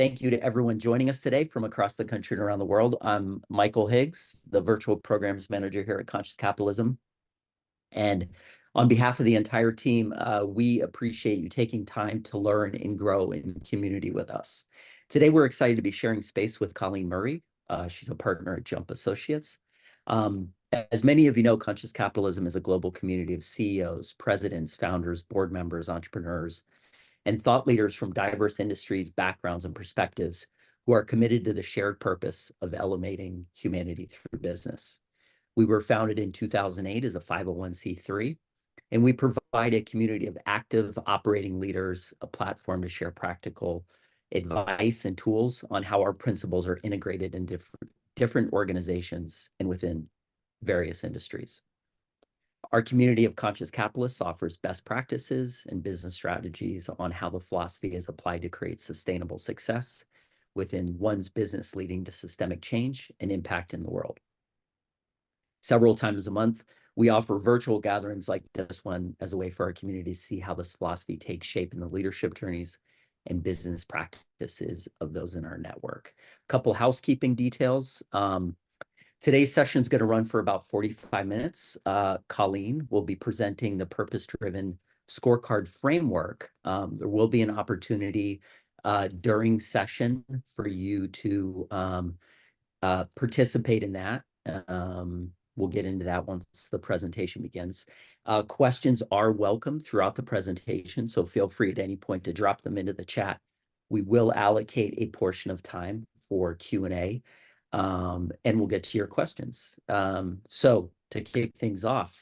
Thank you to everyone joining us today from across the country and around the world. I'm Michael Higgs, the Virtual Programs Manager here at Conscious Capitalism. And on behalf of the entire team, we appreciate you taking time to learn and grow in community with us. Today, we're excited to be sharing space with Colleen Murray. She's a partner at Jump Associates. As many of you know, Conscious Capitalism is a global community of CEOs, presidents, founders, board members, entrepreneurs, and thought leaders from diverse industries, backgrounds, and perspectives who are committed to the shared purpose of elevating humanity through business. We were founded in 2008 as a 501c3, and we provide a community of active operating leaders, a platform to share practical advice and tools on how our principles are integrated in different organizations and within various industries. Our community of conscious capitalists offers best practices and business strategies on how the philosophy is applied to create sustainable success within one's business, leading to systemic change and impact in the world. Several times a month, we offer virtual gatherings like this one as a way for our community to see how this philosophy takes shape in the leadership journeys and business practices of those in our network. A couple housekeeping details. Today's session is going to run for about 45 minutes. Colleen will be presenting the purpose-driven scorecard framework. There will be an opportunity during session for you to participate in that. We'll get into that once the presentation begins. Questions are welcome throughout the presentation, so feel free at any point to drop them into the chat. We will allocate a portion of time for Q&A. And we'll get to your questions. So to kick things off,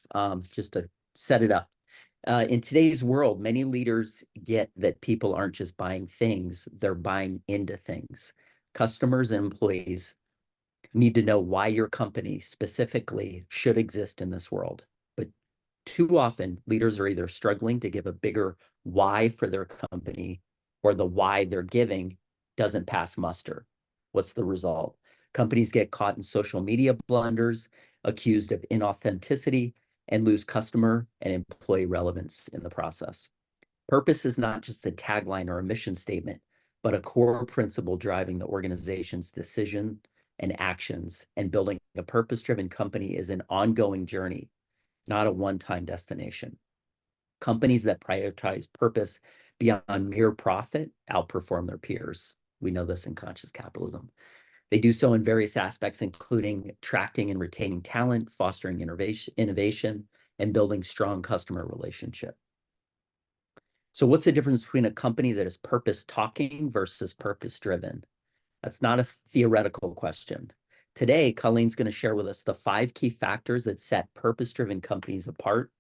just to set it up, in today's world, many leaders get that people aren't just buying things, they're buying into things. Customers and employees need to know why your company specifically should exist in this world. But too often, leaders are either struggling to give a bigger why for their company, or the why they're giving doesn't pass muster. What's the result? Companies get caught in social media blunders, accused of inauthenticity, and lose customer and employee relevance in the process. Purpose is not just a tagline or a mission statement, but a core principle driving the organization's decision and actions. And building a purpose-driven company is an ongoing journey, not a one-time destination. Companies that prioritize purpose beyond mere profit outperform their peers. We know this in conscious capitalism. They do so in various aspects, including attracting and retaining talent, fostering innovation, and building strong customer relationship. So what's the difference between a company that is purpose-talking versus purpose-driven? That's not a theoretical question. Today, Colleen's going to share with us the 5 key factors that set purpose-driven companies apart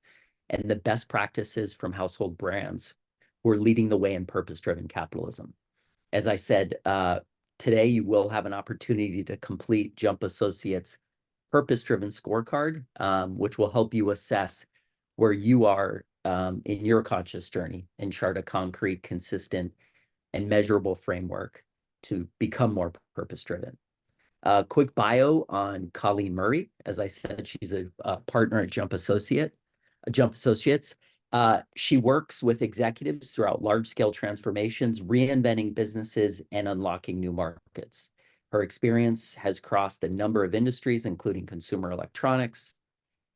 and the best practices from household brands who are leading the way in purpose-driven capitalism. As I said, today, you will have an opportunity to complete Jump Associates' purpose-driven scorecard, which will help you assess where you are in your conscious journey and chart a concrete, consistent, and measurable framework to become more purpose-driven. Quick bio on Colleen Murray. As I said, she's a partner at Jump Associates. She works with executives throughout large-scale transformations, reinventing businesses and unlocking new markets. Her experience has crossed a number of industries, including consumer electronics,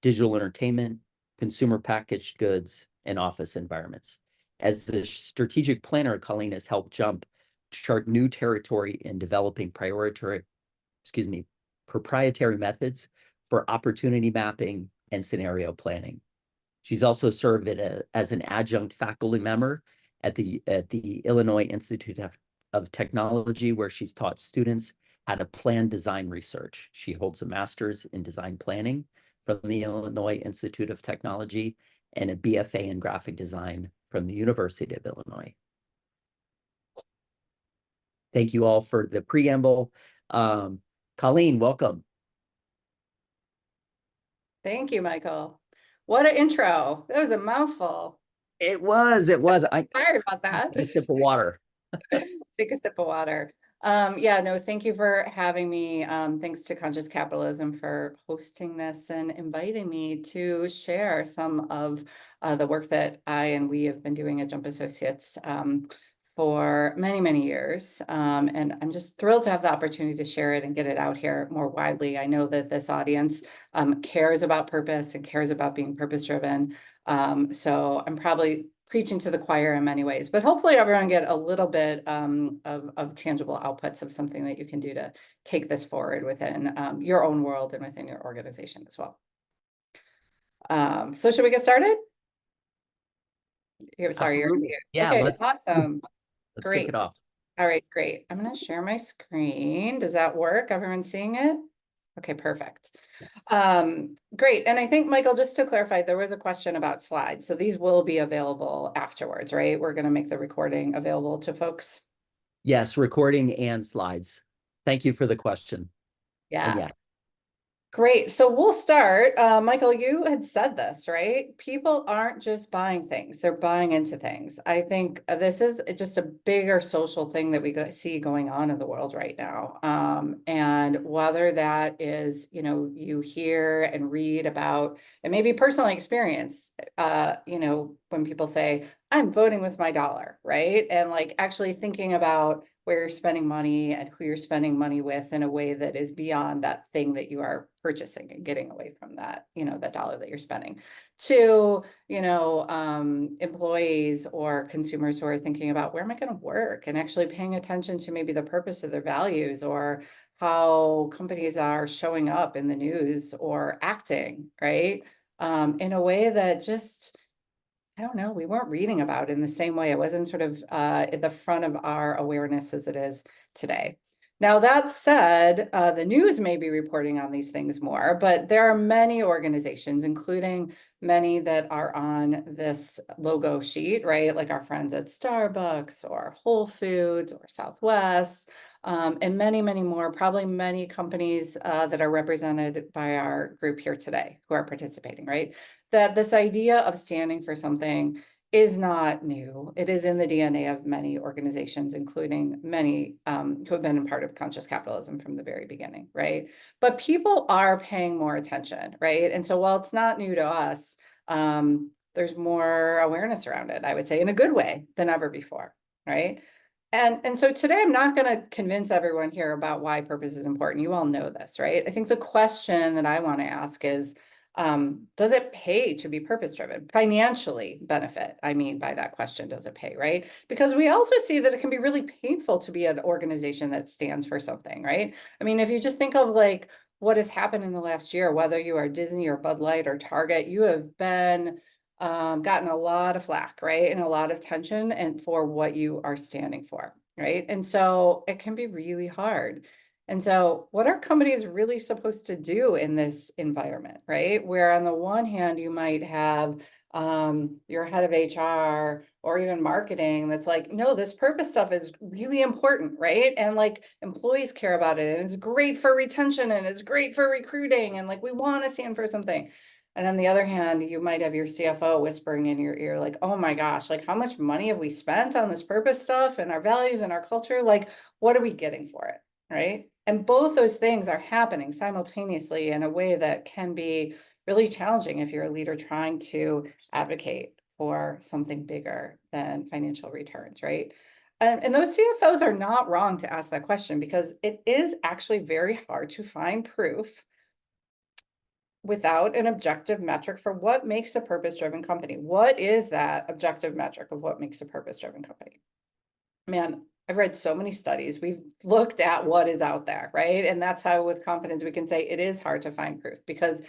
digital entertainment, consumer packaged goods, and office environments. As the strategic planner, Colleen has helped Jump chart new territory in developing proprietary methods for opportunity mapping and scenario planning. She's also served as an adjunct faculty member at the Illinois Institute of Technology, where she's taught students how to plan design research. She holds a master's in design planning from the Illinois Institute of Technology and a BFA in graphic design from the University of Illinois. Thank you all for the preamble. Colleen, welcome. Thank you, Michael. What an intro. That was a mouthful. It was. Sorry about that. A sip of water. Take a sip of water. Yeah, no, thank you for having me. Thanks to Conscious Capitalism for hosting this and inviting me to share some of the work that I and we have been doing at Jump Associates for many, many years. And I'm just thrilled to have the opportunity to share it and get it out here more widely. I know that this audience cares about purpose and cares about being purpose-driven. So I'm probably preaching to the choir in many ways, but hopefully everyone get a little bit of tangible outputs of something that you can do to take this forward within your own world and within your organization as well. So should we get started? Sorry, you're Absolutely. mute. Yeah, Okay, awesome. let's kick it Great. off. All right, great. I'm going to share my screen. Does that work? Everyone seeing it? Okay, perfect. Yes. Great. And I think, Michael, just to clarify, there was a question about slides. So these will be available afterwards, right? We're going to make the recording available to folks. Yes, recording and slides. Thank you for the question. And Yeah. yeah, Great. So we'll start. Michael, you had said this, right? People aren't just buying things, they're buying into things. I think this is just a bigger social thing that we see going on in the world right now. And whether that is, you hear and read about, and maybe personally experience, when people say, I'm voting with my dollar, right? And like actually thinking about where you're spending money and who you're spending money with in a way that is beyond that thing that you are purchasing and getting away from that, that dollar that you're spending to, employees or consumers who are thinking about where am I going to work and actually paying attention to maybe the purpose of their values or how companies are showing up in the news or acting, right? In a way that just, I don't know, we weren't reading about it in the same way. It wasn't sort of at the front of our awareness as it is today. Now, that said, the news may be reporting on these things more, but there are many organizations, including many that are on this logo sheet, right? Like our friends at Starbucks or Whole Foods or Southwest, and many, many more, probably many companies that are represented by our group here today who are participating, right? That this idea of standing for something is not new. It is in the DNA of many organizations, including many who have been a part of conscious capitalism from the very beginning, right? But people are paying more attention, right? And so while it's not new to us, there's more awareness around it, I would say, in a good way than ever before, right? And so today I'm not going to convince everyone here about why purpose is important. You all know this, right? I think the question that I want to ask is, does it pay to be purpose-driven? Financially benefit, I mean, by that question, does it pay, right? Because we also see that it can be really painful to be an organization that stands for something, right? I mean, if you just think of like what has happened in the last year, whether you are Disney or Bud Light or Target, you have been gotten a lot of flack, right? And a lot of tension and for what you are standing for, right? And so it can be really hard. And so what are companies really supposed to do in this environment, right? Where on the one hand, you might have your head of HR or even marketing that's like, no, this purpose stuff is really important, right? And like employees care about it and it's great for retention and it's great for recruiting and like we want to stand for something. And on the other hand, you might have your CFO whispering in your ear, like, oh my gosh, like how much money have we spent on this purpose stuff and our values and our culture? Like, what are we getting for it? Right? And both those things are happening simultaneously in a way that can be really challenging if you're a leader trying to advocate for something bigger than financial returns, right? And those CFOs are not wrong to ask that question because it is actually very hard to find proof without an objective metric for what makes a purpose-driven company. What is that objective metric of what makes a purpose-driven company? Man, I've read so many studies. We've looked at what is out there, right? And that's how with confidence we can say it is hard to find proof because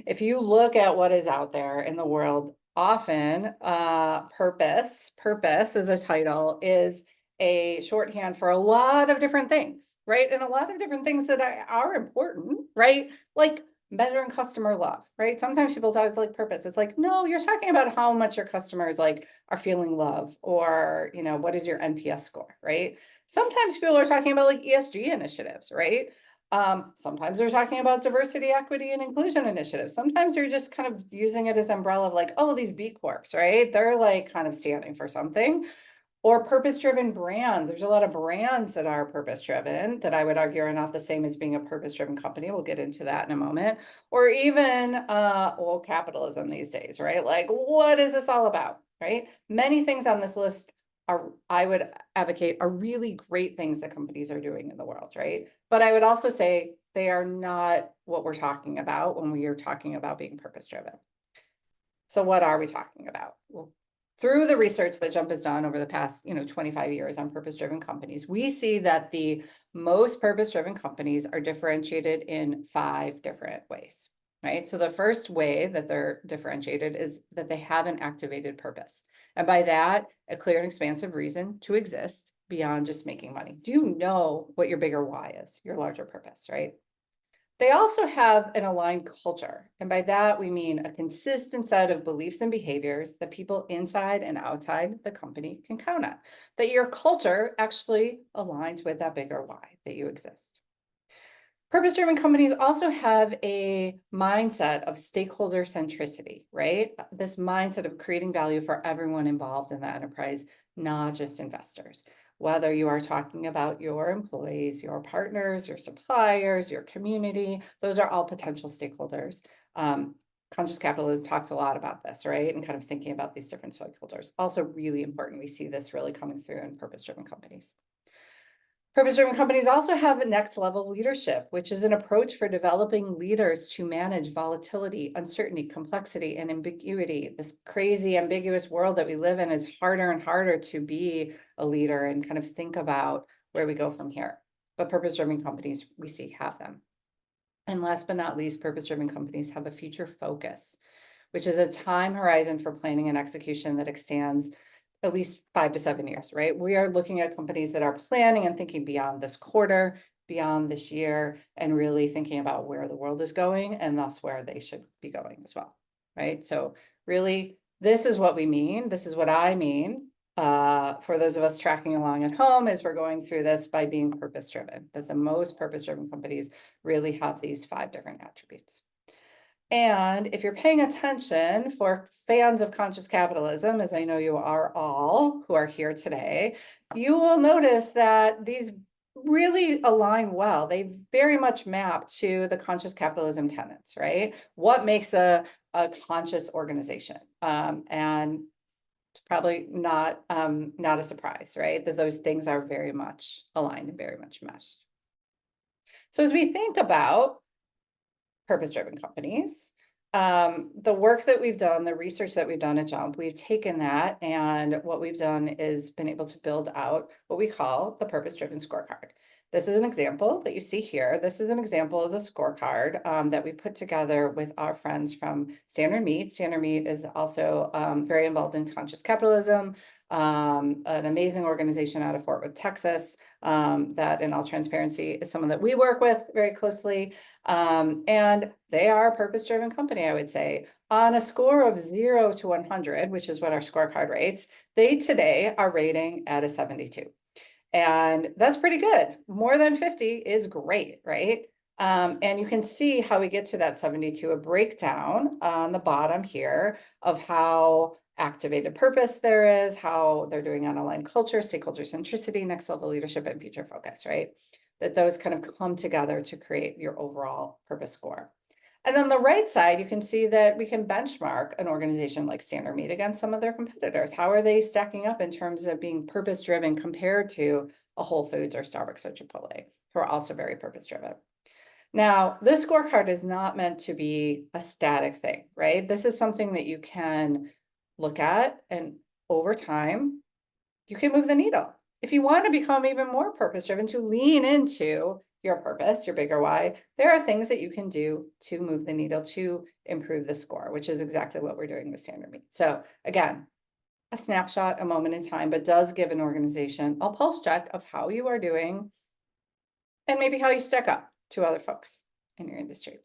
if you look at what is out there in the world, often purpose as a title is a shorthand for a lot of different things, right? And a lot of different things that are important, right? Like measuring customer love, right? Sometimes people talk like purpose. It's like, no, you're talking about how much your customers like are feeling love or, what is your NPS score, right? Sometimes people are talking about like ESG initiatives, right? Sometimes they're talking about diversity, equity, and inclusion initiatives. Sometimes they're just kind of using it as umbrella of like, oh, these B Corps, right? They're like kind of standing for something. Or purpose-driven brands. There's a lot of brands that are purpose-driven that I would argue are not the same as being a purpose-driven company. We'll get into that in a moment. Or even, capitalism these days, right? Like, what is this all about, right? Many things on this list I would advocate are really great things that companies are doing in the world, right? But I would also say they are not what we're talking about when we are talking about being purpose-driven. So what are we talking about? Well, through the research that Jump has done over the past, 25 years on purpose-driven companies, we see that the most purpose-driven companies are differentiated in 5 different ways, right? So the first way that they're differentiated is that they have an activated purpose. And by that, a clear and expansive reason to exist beyond just making money. Do you know what your bigger why is, your larger purpose, right? They also have an aligned culture. And by that, we mean a consistent set of beliefs and behaviors that people inside and outside the company can count on. That your culture actually aligns with that bigger why that you exist. Purpose-driven companies also have a mindset of stakeholder centricity, right? This mindset of creating value for everyone involved in the enterprise, not just investors. Whether you are talking about your employees, your partners, your suppliers, your community, those are all potential stakeholders. Conscious Capitalism talks a lot about this, right? And kind of thinking about these different stakeholders. Also really important. We see this really coming through in purpose-driven companies. Purpose-driven companies also have next level leadership, which is an approach for developing leaders to manage volatility, uncertainty, complexity, and ambiguity. This crazy, ambiguous world that we live in is harder and harder to be a leader and kind of think about where we go from here. But purpose-driven companies, we see, have them. And last but not least, purpose-driven companies have a future focus, which is a time horizon for planning and execution that extends at least 5 to 7 years, right? We are looking at companies that are planning and thinking beyond this quarter, beyond this year, and really thinking about where the world is going and thus where they should be going as well, right? So really, this is what we mean. This is what I mean for those of us tracking along at home as we're going through this by being purpose-driven, that the most purpose-driven companies really have these 5 different attributes. And if you're paying attention, for fans of conscious capitalism, as I know you are all who are here today, you will notice that these really align well. They very much map to the conscious capitalism tenets, right? What makes a conscious organization? And it's probably not a surprise, right? That those things are very much aligned and very much meshed. So as we think about purpose-driven companies, the work that we've done, the research that we've done at Jump, we've taken that, and what we've done is been able to build out what we call the purpose-driven scorecard. This is an example that you see here. This is an example of the scorecard that we put together with our friends from Standard Meat. Standard Meat is also very involved in conscious capitalism, an amazing organization out of Fort Worth, Texas, that in all transparency is someone that we work with very closely. And they are a purpose-driven company, I would say. On a score of 0 to 100, which is what our scorecard rates, they today are rating at a 72. And that's pretty good. More than 50 is great, right? And you can see how we get to that 72, a breakdown on the bottom here of how activated purpose there is, how they're doing on aligned culture, stakeholder centricity, next level leadership, and future focus, right? That those kind of come together to create your overall purpose score. And on the right side, you can see that we can benchmark an organization like Standard Meat against some of their competitors. How are they stacking up in terms of being purpose-driven compared to a Whole Foods or Starbucks or Chipotle, who are also very purpose-driven? Now, this scorecard is not meant to be a static thing, right? This is something that you can look at, and over time, you can move the needle. If you want to become even more purpose-driven, to lean into your purpose, your bigger why, there are things that you can do to move the needle to improve the score, which is exactly what we're doing with Standard Meat. So again, a snapshot, a moment in time, but does give an organization a pulse check of how you are doing and maybe how you stack up to other folks in your industry.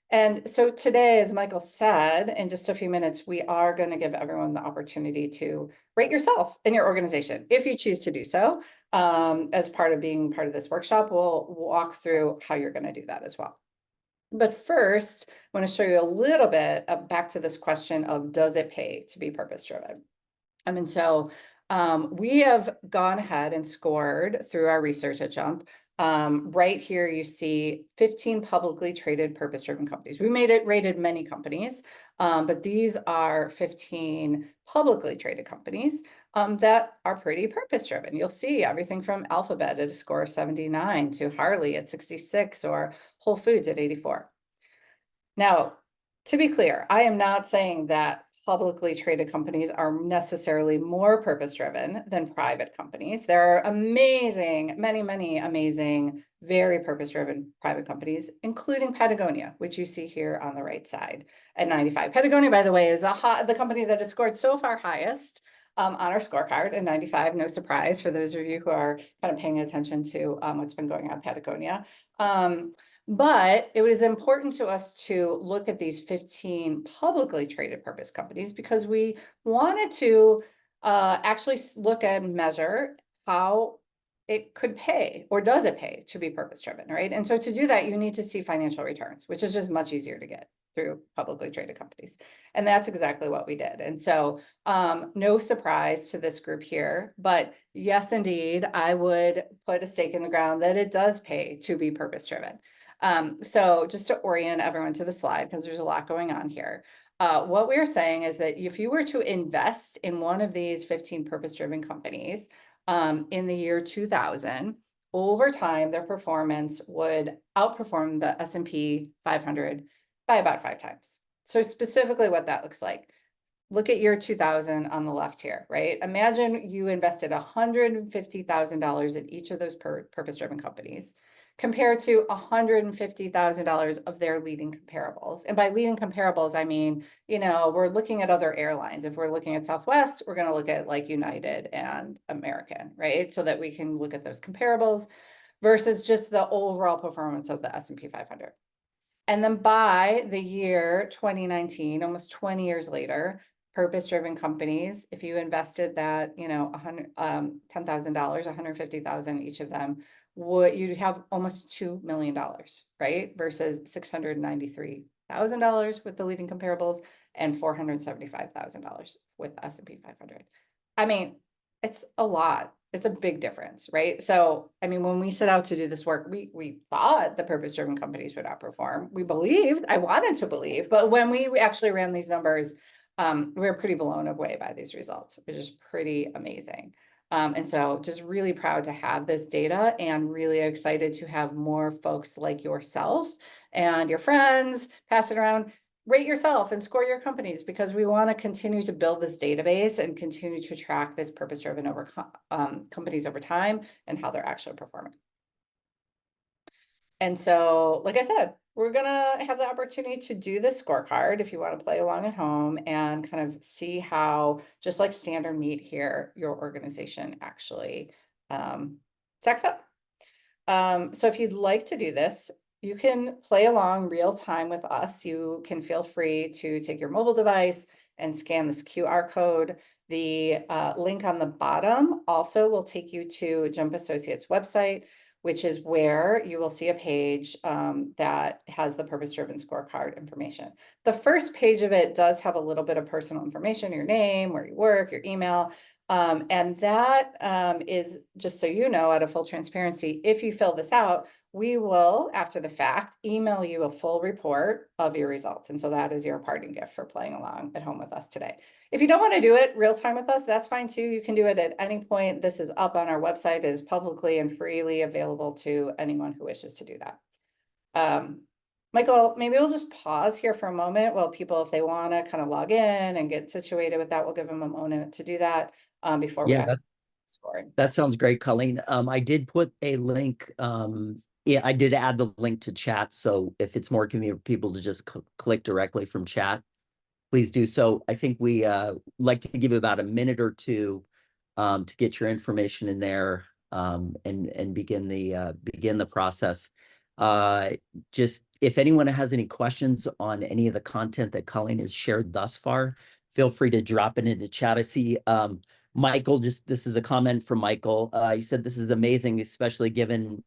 And so today, as Michael said, in just a few minutes, we are going to give everyone the opportunity to rate yourself and your organization, if you choose to do so. As part of being part of this workshop, we'll walk through how you're going to do that as well. But first, I want to show you a little bit back to this question of, does it pay to be purpose-driven? And so we have gone ahead and scored through our research at Jump Right here, you see 15 publicly traded purpose-driven companies. We made it rated many companies, but these are 15 publicly traded companies that are pretty purpose-driven. You'll see everything from Alphabet at a score of 79 to Harley at 66 or Whole Foods at 84. Now, to be clear, I am not saying that publicly traded companies are necessarily more purpose-driven than private companies. There are amazing, many amazing, very purpose-driven private companies, including Patagonia, which you see here on the right side at 95. Patagonia, by the way, is the company that has scored so far highest on our scorecard at 95. No surprise for those of you who are kind of paying attention to what's been going on at Patagonia. But it was important to us to look at these 15 publicly traded purpose companies because we wanted to actually look and measure how it could pay, or does it pay to be purpose driven, right? And so to do that, you need to see financial returns, which is just much easier to get through publicly traded companies. And that's exactly what we did. And so no surprise to this group here, but yes, indeed, I would put a stake in the ground that it does pay to be purpose driven. So just to orient everyone to the slide, because there's a lot going on here. What we're saying is that if you were to invest in one of these 15 purpose-driven companies in the year 2000, over time, their performance would outperform the S&P 500 by about 5 times. So specifically what that looks like. Look at year 2000 on the left here, right? Imagine you invested $150,000 in each of those purpose-driven companies compared to $150,000 of their leading comparables. And by leading comparables, I mean, we're looking at other airlines. If we're looking at Southwest, we're going to look at like United and American, right? So that we can look at those comparables versus just the overall performance of the S&P 500. And then by the year 2019, almost 20 years later, purpose-driven companies, if you invested that, $10,000, $150,000 each of them, you'd have almost $2 million, right? Versus $693,000 with the leading comparables and $475,000 with S&P 500. I mean, it's a lot. It's a big difference, right? So, I mean, when we set out to do this work, we thought the purpose-driven companies would outperform. We believed, I wanted to believe, but when we actually ran these numbers, we were pretty blown away by these results, which is pretty amazing. And so just really proud to have this data and really excited to have more folks like yourself and your friends pass it around. Rate yourself and score your companies because we want to continue to build this database and continue to track this purpose-driven companies over time and how they're actually performing. And so, like I said, we're going to have the opportunity to do this scorecard if you want to play along at home and kind of see how, just like standard meat here, your organization actually stacks up. So if you'd like to do this, you can play along real time with us. You can feel free to take your mobile device and scan this QR code. The link on the bottom also will take you to Jump Associates website, which is where you will see a page that has the purpose-driven scorecard information. The first page of it does have a little bit of personal information, your name, where you work, your email. And that is, just so you know, out of full transparency, if you fill this out, we will, after the fact, email you a full report of your results. And so that is your parting gift for playing along at home with us today. If you don't want to do it real time with us, that's fine too. You can do it at any point. This is up on our website. It is publicly and freely available to anyone who wishes to do that. Michael, maybe we'll just pause here for a moment while people, if they want to kind of log in and get situated with that, we'll give them a moment to do that before we scoring. That sounds great, Colleen. I did put a link. Yeah, I did add the link to chat. So if it's more convenient for people to just click directly from chat, please do so. I think we like to give you about a minute or two to get your information in there and begin the process. Just if anyone has any questions on any of the content that Colleen has shared thus far, feel free to drop it into chat. I see Michael, this is a comment from Michael. He said, this is amazing, especially given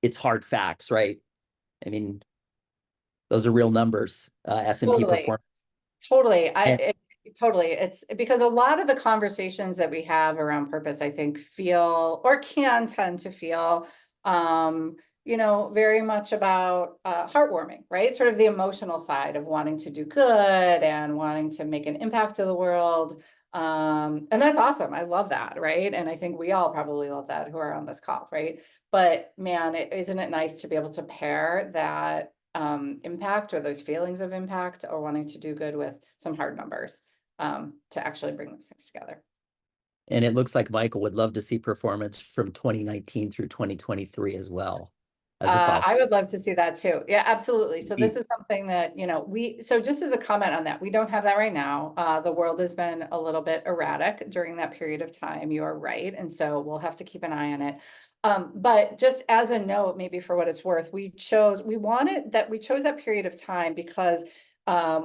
it's hard facts, right? I mean, those are real numbers, S&P performance. Totally. Totally. It's because a lot of the conversations that we have around purpose, I think, feel or can tend to feel You know, very much about heartwarming, right? Sort of the emotional side of wanting to do good and wanting to make an impact to the world. And that's awesome. I love that, right? And I think we all probably love that who are on this call, right? But man, isn't it nice to be able to pair that impact or those feelings of impact or wanting to do good with some hard numbers to actually bring those things together. And it looks like Michael would love to see performance from 2019 through 2023 as well as a follow. I would love to see that too. Yeah, absolutely. So this is something that, you know, so just as a comment on that, we don't have that right now. The world has been a little bit erratic during that period of time. You are right. And so we'll have to keep an eye on it. But just as a note, maybe for what it's worth, we chose that period of time because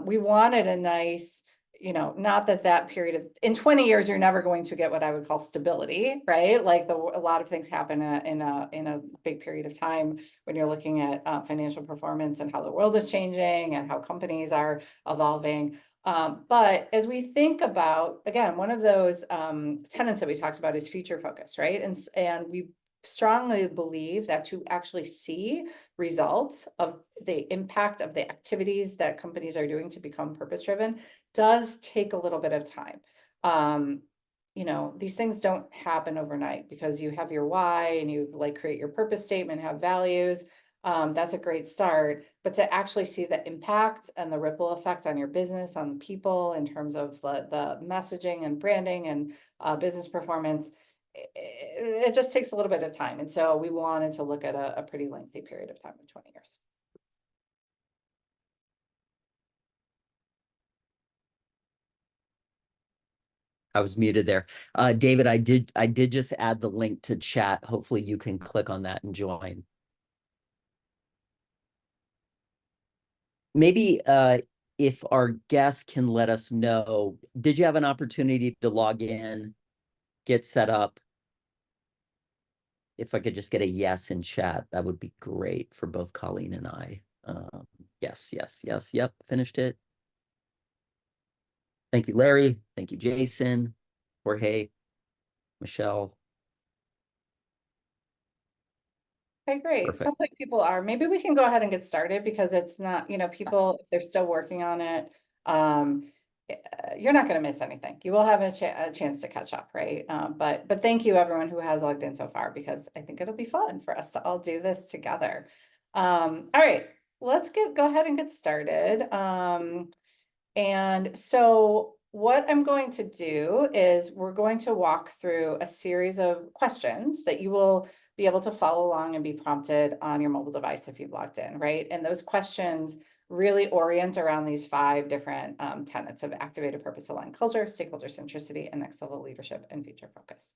we wanted a nice, you know, not that period of, in 20 years, you're never going to get what I would call stability, right? Like a lot of things happen in a big period of time when you're looking at financial performance and how the world is changing and how companies are evolving. But as we think about, again, one of those tenets that we talked about is future focus, right? And we strongly believe that to actually see results of the impact of the activities that companies are doing to become purpose driven does take a little bit of time. You know, these things don't happen overnight because you have your why and you like create your purpose statement, have values. That's a great start, but to actually see the impact and the ripple effect on your business, on people in terms of the messaging and branding and business performance, it just takes a little bit of time. And so we wanted to look at a pretty lengthy period of time of 20 years. I was muted there. David, I did just add the link to chat. Hopefully you can click on that and join. Maybe if our guest can let us know, did you have an opportunity to log in, get set up? If I could just get a yes in chat, that would be great for both Colleen and I. Yes, yes, yes, yep, finished it. Thank you, Larry. Thank you, Jason, Jorge, Michelle. Okay, great. Perfect. Sounds like people are. Maybe we can go ahead and get started because it's not, you know, people, if they're still working on it, you're not going to miss anything. You will have a chance to catch up, right? But thank you everyone who has logged in so far because I think it'll be fun for us to all do this together. All right, let's go ahead and get started. And so what I'm going to do is we're going to walk through a series of questions that you will be able to follow along and be prompted on your mobile device if you've logged in, right? And those questions really orient around these 5 different tenets of activated purpose aligned culture, stakeholder centricity, and next level leadership and future focus.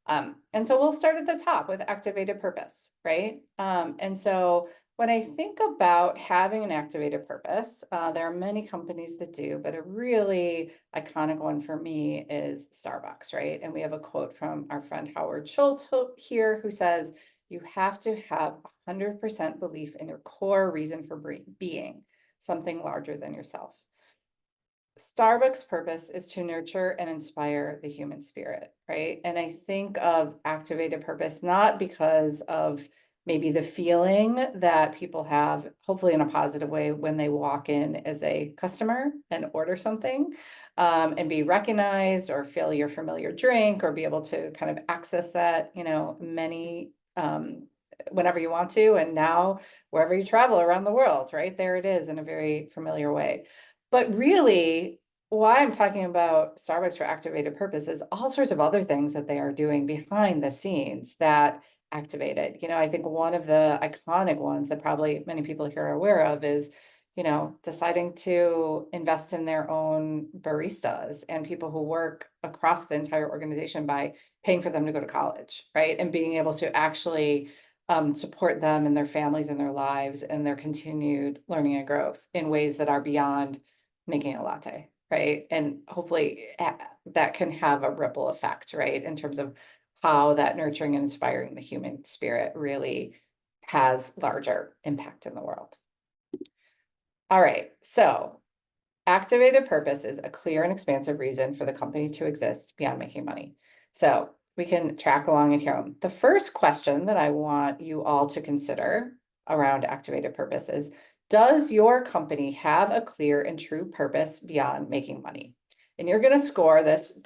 And so we'll start at the top with activated purpose, right? And so when I think about having an activated purpose, there are many companies that do, but a really iconic one for me is Starbucks, right? And we have a quote from our friend Howard Schultz here who says, you have to have 100% belief in your core reason for being, something larger than yourself. Starbucks' purpose is to nurture and inspire the human spirit, right? And I think of activated purpose not because of maybe the feeling that people have, hopefully in a positive way, when they walk in as a customer and order something and be recognized or feel your familiar drink or be able to kind of access that, you know, whenever you want to. And now wherever you travel around the world, right? There it is in a very familiar way. But really, why I'm talking about Starbucks for activated purpose is all sorts of other things that they are doing behind the scenes that activate it. You know, I think one of the iconic ones that probably many people here are aware of is, you know, deciding to invest in their own baristas and people who work across the entire organization by paying for them to go to college, right? And being able to actually support them and their families and their lives and their continued learning and growth in ways that are beyond making a latte, right? And hopefully that can have a ripple effect, right? In terms of how that nurturing and inspiring the human spirit really has larger impact in the world. All right, so activated purpose is a clear and expansive reason for the company to exist beyond making money. So we can track along at home. The first question that I want you all to consider around activated purpose is, does your company have a clear and true purpose beyond making money? And you're going to score this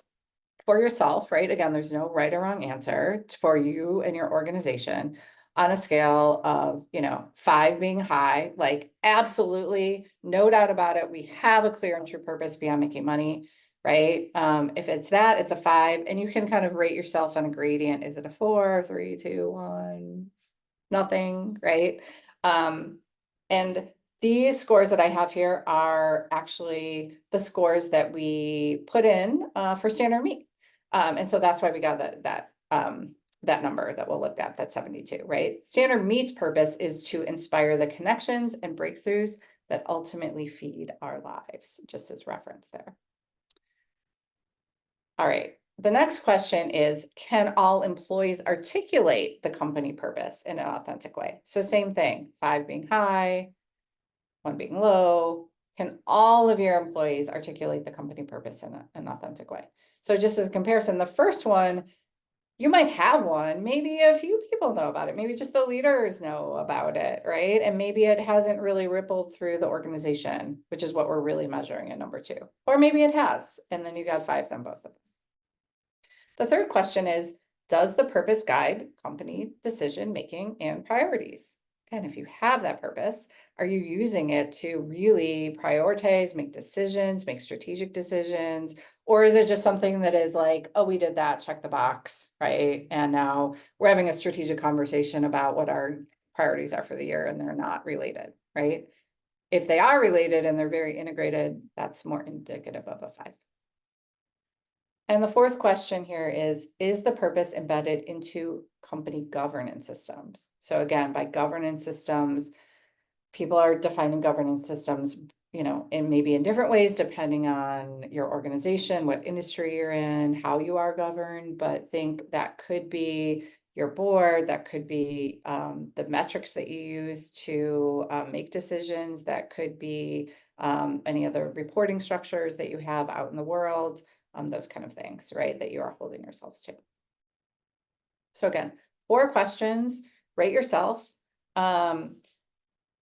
for yourself, right? Again, there's no right or wrong answer for you and your organization on a scale of, 5 being high, like absolutely no doubt about it. We have a clear and true purpose beyond making money, right? If it's that, it's a 5, and you can kind of rate yourself on a gradient. Is it a 4, 3, 2, 1, nothing, right? And these scores that I have here are actually the scores that we put in for standard meat. And so that's why we got that number that we'll look at, that 72, right? Standard meat's purpose is to inspire the connections and breakthroughs that ultimately feed our lives, just as reference there. All right. The next question is, can all employees articulate the company purpose in an authentic way? So same thing, 5 being high, 1 being low. Can all of your employees articulate the company purpose in an authentic way? So just as a comparison, the first one, you might have one, maybe a few people know about it, maybe just the leaders know about it, right? And maybe it hasn't really rippled through the organization, which is what we're really measuring in number 2. Or maybe it has, and then you got 5s on both of them. The third question is, does the purpose guide company decision making and priorities? And if you have that purpose, are you using it to really prioritize, make decisions, make strategic decisions? Or is it just something that is like, oh, we did that, check the box, right? And now we're having a strategic conversation about what our priorities are for the year, and they're not related, right? If they are related and they're very integrated, that's more indicative of a 5. And the fourth question here is the purpose embedded into company governance systems? So again, by governance systems, people are defining governance systems, and maybe in different ways, depending on your organization, what industry you're in, how you are governed. But think that could be your board, that could be the metrics that you use to make decisions, that could be any other reporting structures that you have out in the world. Those kind of things, right, that you are holding yourselves to. So again, 4 questions, rate yourself.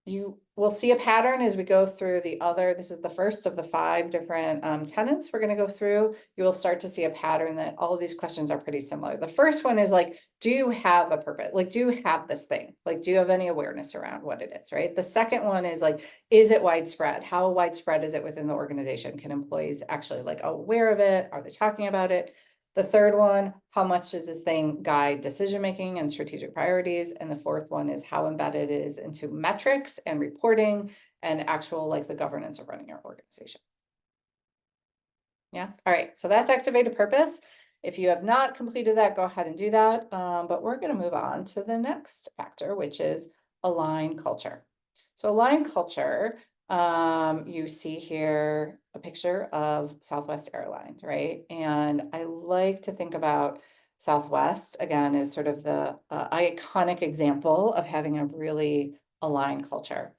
You will see a pattern as we go through this is the first of the 5 different tenets we're going to go through. You will start to see a pattern that all of these questions are pretty similar. The first one is like, do you have a purpose? Like, do you have this thing? Like, do you have any awareness around what it is, right? The second one is like, is it widespread? How widespread is it within the organization? Can employees actually aware of it? Are they talking about it? The third one, how much does this thing guide decision-making and strategic priorities? And the fourth one is how embedded it is into metrics and reporting and actual the governance of running your organization. Yeah. All right. So that's activated purpose. If you have not completed that, go ahead and do that. But we're going to move on to the next factor, which is align culture. So align culture, you see here a picture of Southwest Airlines, right? And I like to think about Southwest, again, as sort of the iconic example of having a really aligned culture.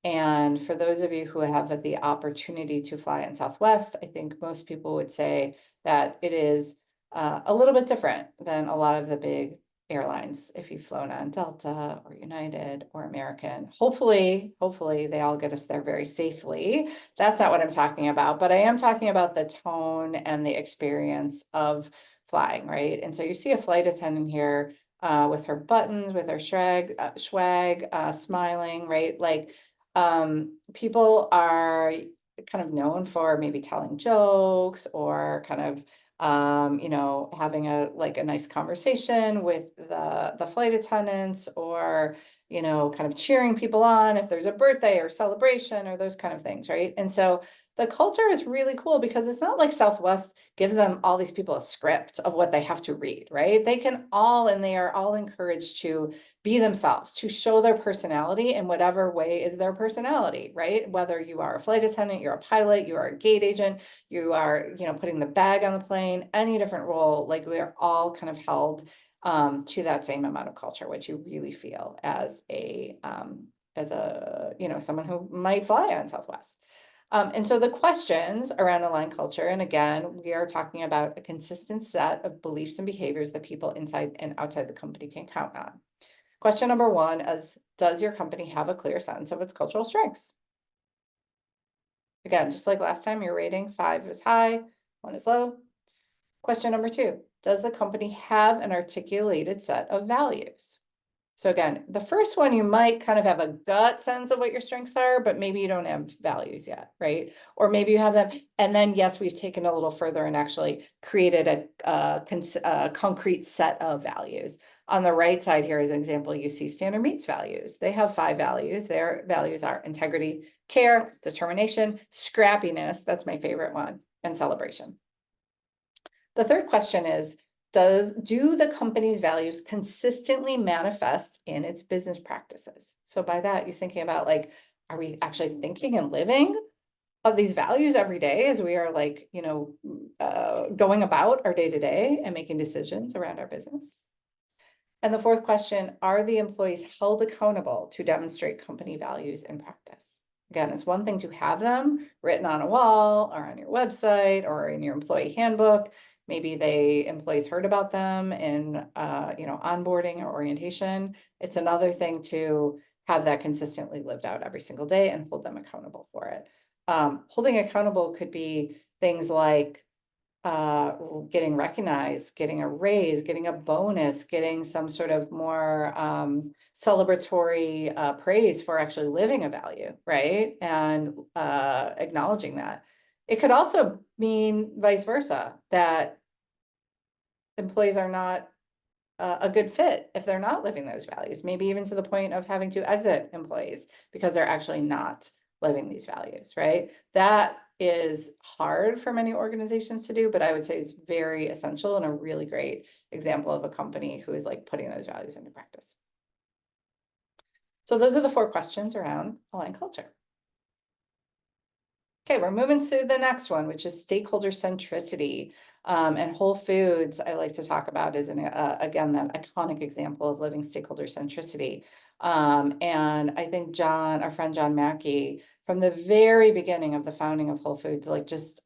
And for those of you who have the opportunity to fly in Southwest, I think most people would say that it is a little bit different than a lot of the big airlines. If you've flown on Delta or United or American, hopefully they all get us there very safely. That's not what I'm talking about, but I am talking about the tone and the experience of flying, right? And so you see a flight attendant here with her buttons, with her swag, smiling, right? People are kind of known for maybe telling jokes or kind of having a nice conversation with the flight attendants, or kind of cheering people on if there's a birthday or celebration or those kind of things, right? And so the culture is really cool because it's not like Southwest gives them all these people a script of what they have to read, right? They are all encouraged to be themselves, to show their personality in whatever way is their personality, right? Whether you are a flight attendant, you're a pilot, you are a gate agent, you are, putting the bag on the plane, any different role, we are all kind of held to that same amount of culture, which you really feel as someone who might fly on Southwest. And so the questions around aligned culture, and again, we are talking about a consistent set of beliefs and behaviors that people inside and outside the company can count on. Question number one is, does your company have a clear sense of its cultural strengths? Again, just like last time, your rating, 5 is high, 1 is low. Question number two, does the company have an articulated set of values? So again, the first one, you might kind of have a gut sense of what your strengths are, but maybe you don't have values yet, right? Or maybe you have them. And then, yes, we've taken a little further and actually created a concrete set of values. On the right side here, as an example, you see Standard Meats values. They have 5 values. Their values are integrity, care, determination, scrappiness, that's my favorite one, and celebration. The third question is, do the company's values consistently manifest in its business practices? So by that, you're thinking about like, are we actually thinking and living of these values every day as we are like, going about our day to day and making decisions around our business? And the fourth question, are the employees held accountable to demonstrate company values in practice? Again, it's one thing to have them written on a wall or on your website or in your employee handbook. Maybe employees heard about them in onboarding or orientation. It's another thing to have that consistently lived out every single day and hold them accountable for it. Holding accountable could be things like getting recognized, getting a raise, getting a bonus, getting some sort of more celebratory praise for actually living a value, right? And acknowledging that. It could also mean vice versa, that employees are not a good fit if they're not living those values, maybe even to the point of having to exit employees because they're actually not living these values, right? That is hard for many organizations to do, but I would say it's very essential and a really great example of a company who is like putting those values into practice. So those are the 4 questions around aligned culture. Okay, we're moving to the next one, which is stakeholder centricity. And Whole Foods, I like to talk about as again, that iconic example of living stakeholder centricity. And I think our friend John Mackey, from the very beginning of the founding of Whole Foods, just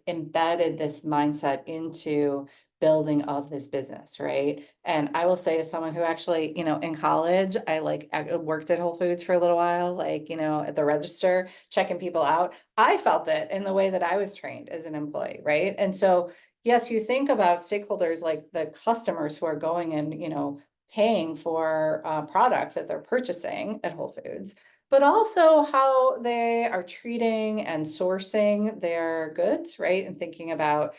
embedded this mindset into building of this business, right? And I will say, as someone who actually, in college, I worked at Whole Foods for a little while, at the register, checking people out. I felt it in the way that I was trained as an employee, right? And so, yes, you think about stakeholders like the customers who are going and, paying for product that they're purchasing at Whole Foods, but also how they are treating and sourcing their goods, right? And thinking about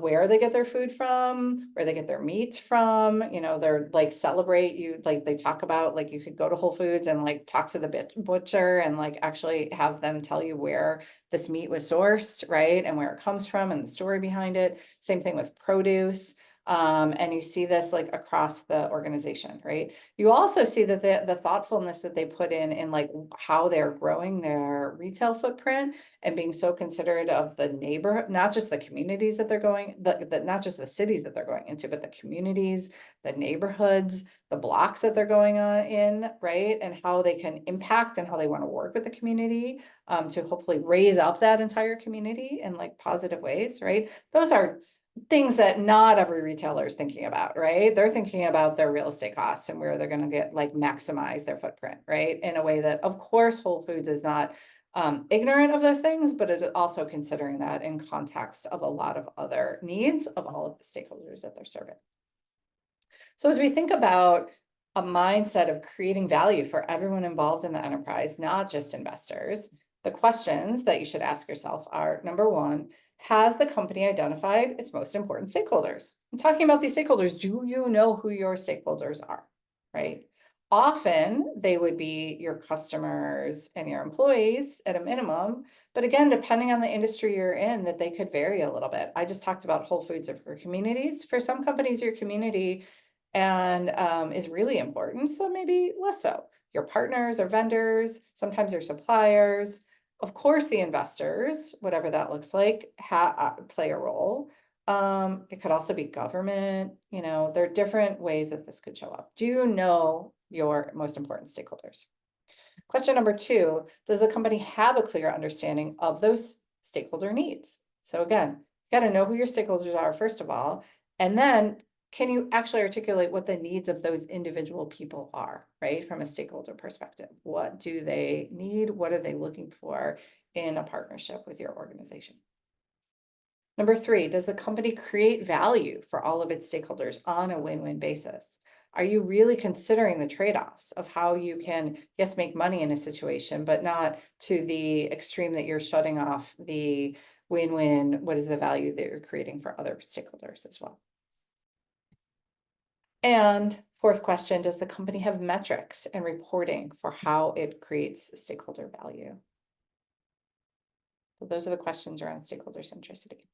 where they get their food from, where they get their meats from, they're celebrate you, they talk about you could go to Whole Foods and talk to the butcher and actually have them tell you where this meat was sourced, right? And where it comes from and the story behind it. Same thing with produce. And you see this across the organization, right? You also see that the thoughtfulness that they put in how they're growing their retail footprint and being so considerate of the neighborhood, not just the communities that they're going, not just the cities that they're going into, but the communities, the neighborhoods, the blocks that they're going on in, right? And how they can impact and how they want to work with the community to hopefully raise up that entire community in positive ways, right? Those are things that not every retailer is thinking about, right? They're thinking about their real estate costs and where they're going to get maximize their footprint, right? In a way that, of course, Whole Foods is not ignorant of those things, but it is also considering that in context of a lot of other needs of all of the stakeholders that they're serving. So as we think about a mindset of creating value for everyone involved in the enterprise, not just investors, the questions that you should ask yourself are, number one, has the company identified its most important stakeholders? I'm talking about these stakeholders. Do you know who your stakeholders are, right? Often they would be your customers and your employees at a minimum. But again, depending on the industry you're in, that they could vary a little bit. I just talked about Whole Foods of your communities. For some companies, your community is really important. So maybe less so. Your partners or vendors, sometimes your suppliers. Of course, the investors, whatever that looks like, play a role. It could also be government. There are different ways that this could show up. Do you know your most important stakeholders? Question number 2, does the company have a clear understanding of those stakeholder needs? So again, you got to know who your stakeholders are, first of all, and then can you actually articulate what the needs of those individual people are, right? From a stakeholder perspective, what do they need? What are they looking for in a partnership with your organization? Number 3, does the company create value for all of its stakeholders on a win-win basis? Are you really considering the trade-offs of how you can, yes, make money in a situation, but not to the extreme that you're shutting off the win-win? What is the value that you're creating for other stakeholders as well? And 4th question, does the company have metrics and reporting for how it creates stakeholder value? So those are the questions around stakeholder centricity.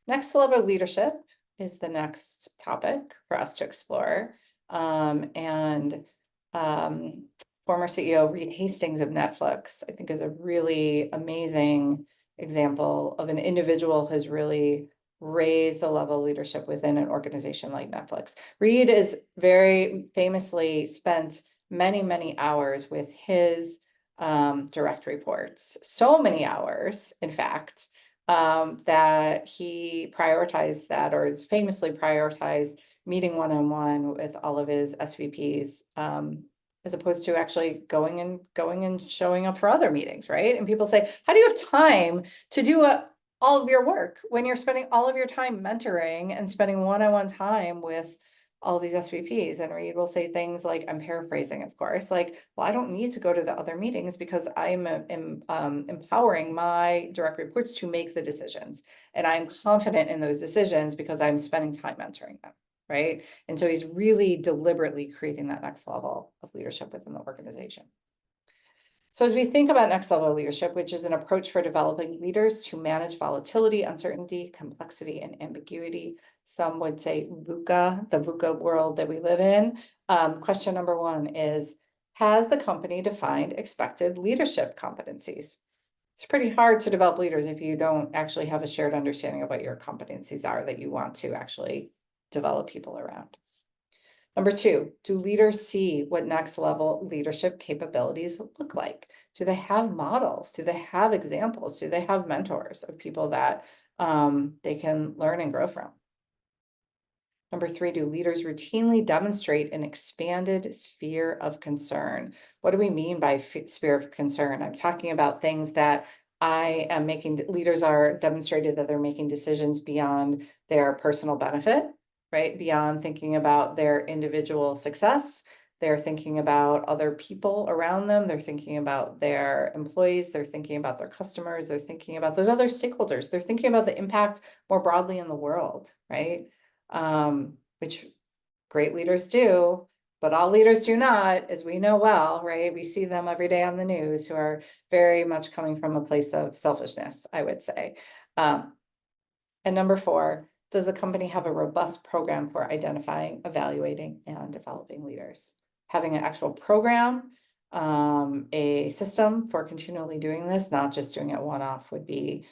Next level leadership is the next topic for us to explore. Former CEO Reed Hastings of Netflix, I think, is a really amazing example of an individual who has really raised the level of leadership within an organization like Netflix. Reed is very famously spent many, many hours with his direct reports. So many hours, in fact, that he prioritized that, or famously prioritized meeting one-on-one with all of his SVPs, as opposed to actually going and showing up for other meetings, right? And people say, how do you have time to do all of your work when you're spending all of your time mentoring and spending one-on-one time with all of these SVPs? And Reed will say things like, I'm paraphrasing, of course, like, well, I don't need to go to the other meetings because I'm empowering my direct reports to make the decisions. And I'm confident in those decisions because I'm spending time mentoring them, right? And so he's really deliberately creating that next level of leadership within the organization. So as we think about next level leadership, which is an approach for developing leaders to manage volatility, uncertainty, complexity, and ambiguity, some would say VUCA, the VUCA world that we live in. Question number 1 is, has the company defined expected leadership competencies? It's pretty hard to develop leaders if you don't actually have a shared understanding of what your competencies are that you want to actually develop people around. Number 2, do leaders see what next level leadership capabilities look like? Do they have models? Do they have examples? Do they have mentors of people that they can learn and grow from? Number 3, do leaders routinely demonstrate an expanded sphere of concern? What do we mean by sphere of concern? I'm talking about things that I am making, leaders are demonstrated that they're making decisions beyond their personal benefit, right? Beyond thinking about their individual success. They're thinking about other people around them. They're thinking about their employees. They're thinking about their customers. They're thinking about those other stakeholders. They're thinking about the impact more broadly in the world, right? Which great leaders do, but all leaders do not, as we know well, right? We see them every day on the news who are very much coming from a place of selfishness, I would say. And number 4, does the company have a robust program for identifying, evaluating, and developing leaders? Having an actual program, a system for continually doing this, not just doing it one-off, would be,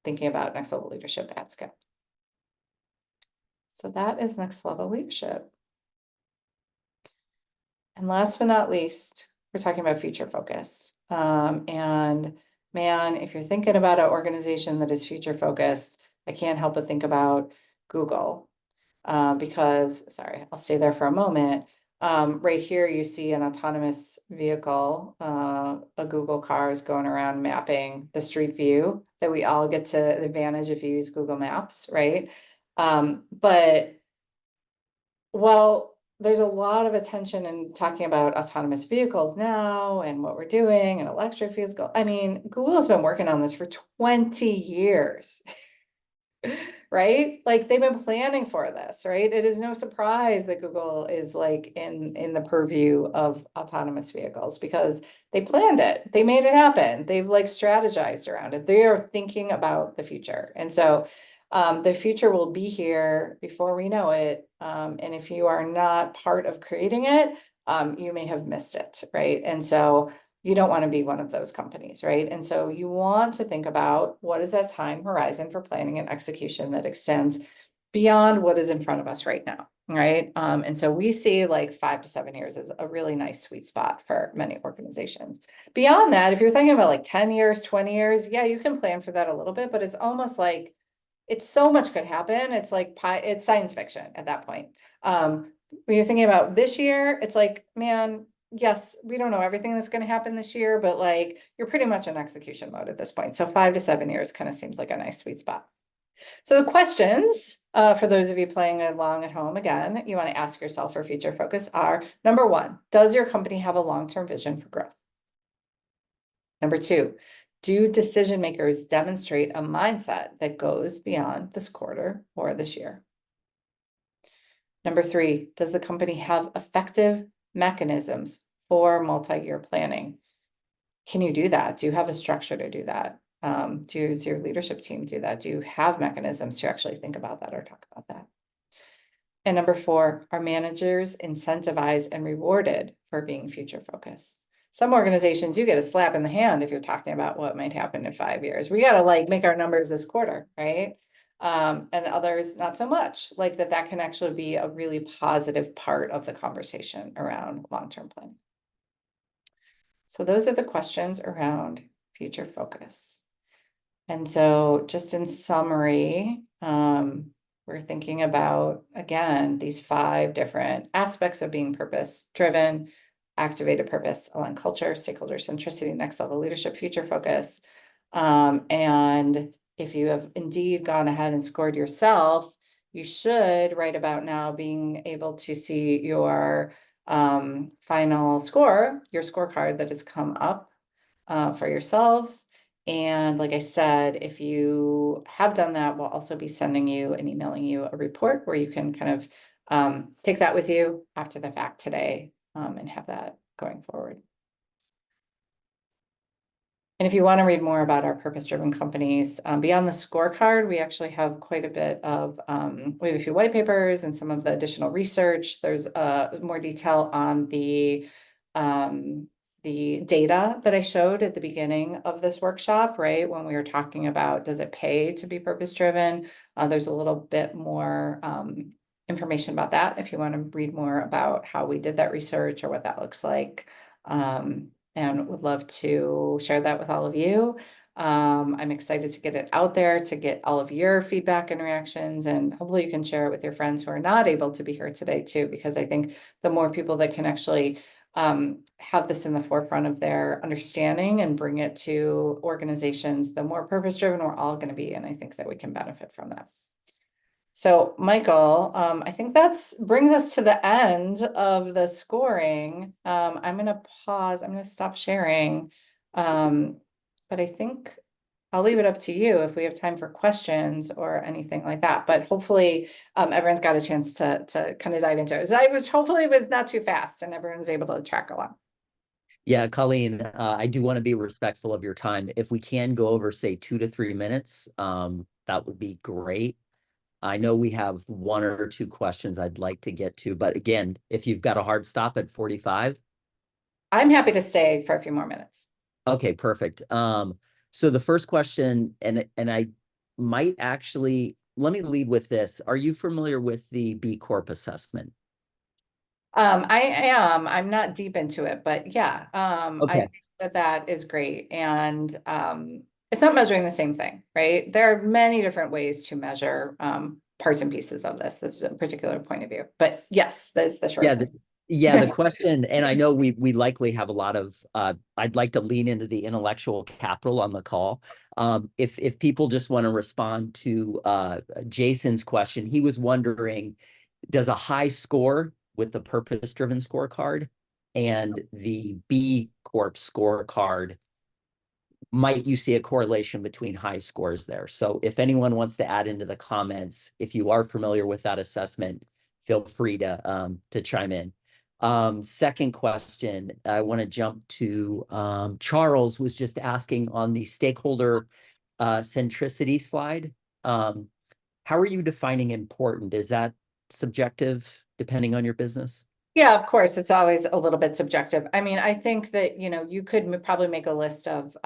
thinking about next level leadership at scale. So that is next level leadership. And last but not least, we're talking about future focus. And man, if you're thinking about an organization that is future focused, I can't help but think about Google. Because, sorry, I'll stay there for a moment. Right here, you see an autonomous vehicle, a Google car is going around mapping the street view that we all get to advantage if you use Google Maps, right? But while there's a lot of attention in talking about autonomous vehicles now and what we're doing and electric vehicles, I mean, Google has been working on this for 20 years. Right? Like they've been planning for this, right? It is no surprise that Google is like in the purview of autonomous vehicles because they planned it. They made it happen. They've like strategized around it. They are thinking about the future. And so the future will be here before we know it. And if you are not part of creating it, you may have missed it, right? And so you don't want to be one of those companies, right? And so you want to think about what is that time horizon for planning and execution that extends beyond what is in front of us right now, right? And so we see like 5 to 7 years as a really nice sweet spot for many organizations. Beyond that, if you're thinking about like 10 years, 20 years, yeah, you can plan for that a little bit, but it's almost like it's so much could happen. It's like it's science fiction at that point. When you're thinking about this year, it's like, man, yes, we don't know everything that's going to happen this year, but like you're pretty much in execution mode at this point. So 5 to 7 years kind of seems like a nice sweet spot. So the questions for those of you playing along at home, again, you want to ask yourself for future focus are, number one, does your company have a long-term vision for growth? Number two, do decision makers demonstrate a mindset that goes beyond this quarter or this year? Number three, does the company have effective mechanisms for multi-year planning? Can you do that? Do you have a structure to do that? Does your leadership team do that? Do you have mechanisms to actually think about that or talk about that? And number four, are managers incentivized and rewarded for being future focused? Some organizations, you get a slap in the hand if you're talking about what might happen in 5 years. We got to like make our numbers this quarter, right? And others not so much. Like that can actually be a really positive part of the conversation around long-term planning. So those are the questions around future focus. And so just in summary, we're thinking about, again, these 5 different aspects of being purpose-driven: activated purpose, aligned culture, stakeholder centricity, next level leadership, future focus. And if you have indeed gone ahead and scored yourself, you should right about now being able to see your final score, your scorecard that has come up for yourselves. And like I said, if you have done that, we'll also be sending you and emailing you a report where you can kind of take that with you after the fact today and have that going forward. And if you want to read more about our purpose-driven companies, beyond the scorecard, we actually have quite a bit of, we have a few white papers and some of the additional research. There's more detail on the data that I showed at the beginning of this workshop, right? When we were talking about, does it pay to be purpose-driven? There's a little bit more information about that if you want to read more about how we did that research or what that looks like. And would love to share that with all of you. I'm excited to get it out there, to get all of your feedback and reactions, and hopefully you can share it with your friends who are not able to be here today too, because I think the more people that can actually have this in the forefront of their understanding and bring it to organizations, the more purpose-driven we're all going to be. And I think that we can benefit from that. So Michael, I think that's brings us to the end of the scoring. I'm going to pause. I'm going to stop sharing. But I think I'll leave it up to you if we have time for questions or anything like that. But hopefully everyone's got a chance to kind of dive into it. Hopefully it was not too fast and everyone's able to track along. Yeah, Colleen, I do want to be respectful of your time. If we can go over, say, 2 to 3 minutes, that would be great. I know we have 1 or 2 questions I'd like to get to, but again, if you've got a hard stop at 45. I'm happy to stay for a few more minutes. Okay, perfect. So the first question, and I might actually, let me lead with this. Are you familiar with the B Corp assessment? I am. I'm not deep into it, but yeah, I Okay. think that is great. And it's not measuring the same thing, right? There are many different ways to measure parts and pieces of this. This is a particular point of view. But yes, that's the short Yeah, answer. the question, and I know we likely have a lot of, I'd like to lean into the intellectual capital on the call. If people just want to respond to Jason's question, he was wondering, does a high score with the purpose-driven scorecard and the B Corp scorecard, might you see a correlation between high scores there? So if anyone wants to add into the comments, if you are familiar with that assessment, feel free to chime in. Second question, I want to jump to Charles was just asking on the stakeholder centricity slide. How are you defining important? Is that subjective depending on your business? Yeah, of course, it's always a little bit subjective. I mean, I think that, you could probably make a list of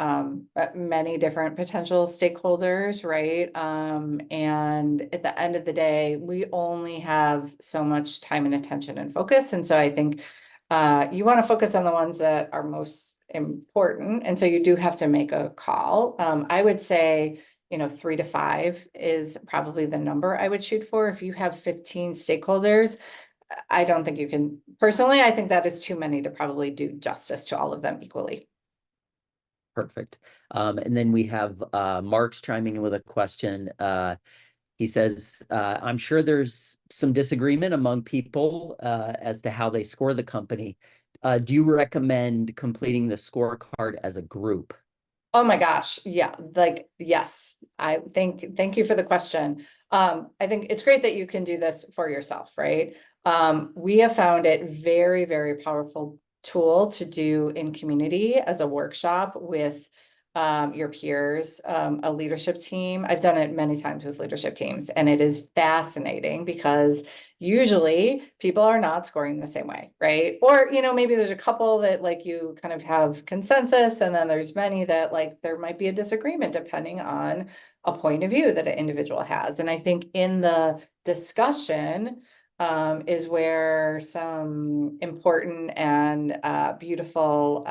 many different potential stakeholders, right? And at the end of the day, we only have so much time and attention and focus. And so I think you want to focus on the ones that are most important. And so you do have to make a call. I would say, 3 to 5 is probably the number I would shoot for. If you have 15 stakeholders, I don't think you can, personally, I think that is too many to probably do justice to all of them equally. Perfect. And then we have Mark's chiming in with a question. He says, I'm sure there's some disagreement among people as to how they score the company. Do you recommend completing the scorecard as a group? Oh my gosh. Yeah. Like, yes. Thank you for the question. I think it's great that you can do this for yourself, right? We have found it very, very powerful tool to do in community as a workshop with your peers, a leadership team. I've done it many times with leadership teams, and it is fascinating because usually people are not scoring the same way, right? Or, maybe there's a couple that like you kind of have consensus, and then there's many that like there might be a disagreement depending on a point of view that an individual has. And I think in the discussion is where some important and beautiful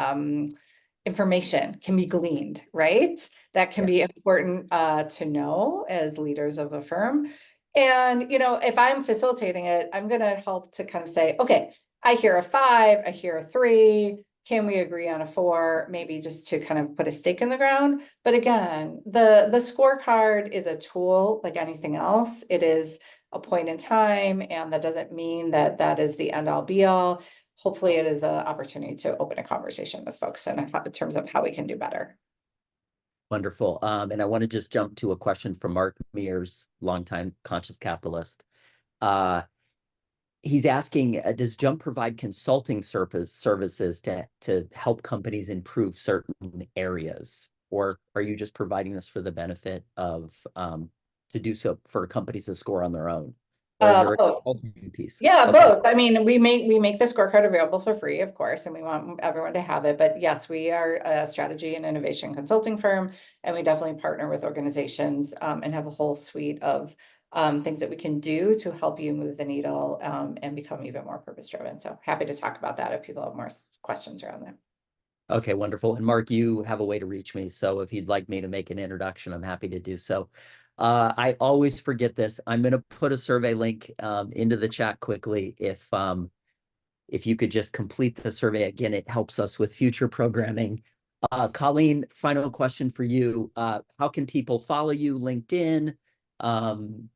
information can be gleaned, right? That can be Yes. important to know as leaders of a firm. And, if I'm facilitating it, I'm going to help to kind of say, okay, I hear a 5, I hear a 3. Can we agree on a 4? Maybe just to kind of put a stake in the ground. But again, the scorecard is a tool like anything else. It is a point in time, and that doesn't mean that that is the end all be all. Hopefully it is an opportunity to open a conversation with folks in terms of how we can do better. Wonderful. And I want to just jump to a question from Mark Mears, longtime conscious capitalist. Uh, he's asking, does Jump provide consulting services to help companies improve certain areas? Or are you just providing this for the benefit of to do so for companies to score on their own? Or is there a Both. consulting piece? Yeah, Okay, both. I mean, we make the scorecard available for free, of course, and we want everyone to have it. But yes, we are a strategy and innovation consulting firm, and we definitely partner with organizations and have a whole suite of things that we can do to help you move the needle and become even more purpose driven. So happy to talk about that if people have more questions around that. okay, wonderful. And Mark, you have a way to reach me. So if you'd like me to make an introduction, I'm happy to do so. I always forget this. I'm going to put a survey link into the chat quickly. If you could just complete the survey again, it helps us with future programming. Colleen, final question for you. How can people follow you? LinkedIn? Um,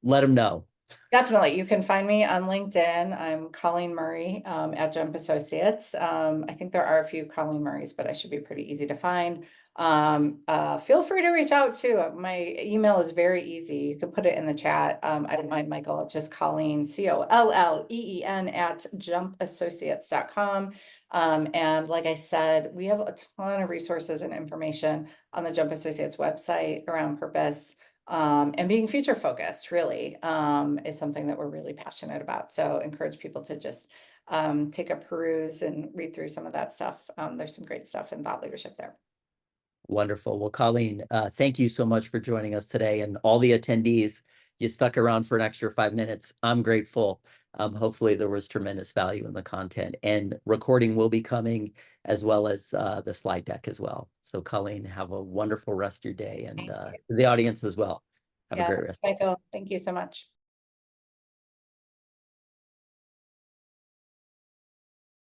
let them know. Definitely. You can find me on LinkedIn. I'm Colleen Murray at Jump Associates. I think there are a few Colleen Murrays, but I should be pretty easy to find. Feel free to reach out too. My email is very easy. You can put it in the chat. I don't mind, Michael. It's just Colleen, Colleen at jumpassociates.com. And like I said, we have a ton of resources and information on the Jump Associates website around purpose. And being future focused really is something that we're really passionate about. So encourage people to just take a peruse and read through some of that stuff. There's some great stuff in thought leadership there. Wonderful. Well, Colleen, thank you so much for joining us today, and all the attendees. You stuck around for an extra 5 minutes. I'm grateful. Hopefully there was tremendous value in the content, and recording will be coming as well as the slide deck as well. So Colleen, have a wonderful rest of your day, and the audience as well. Have a Yeah, great thanks, rest. Michael. Thank you so much.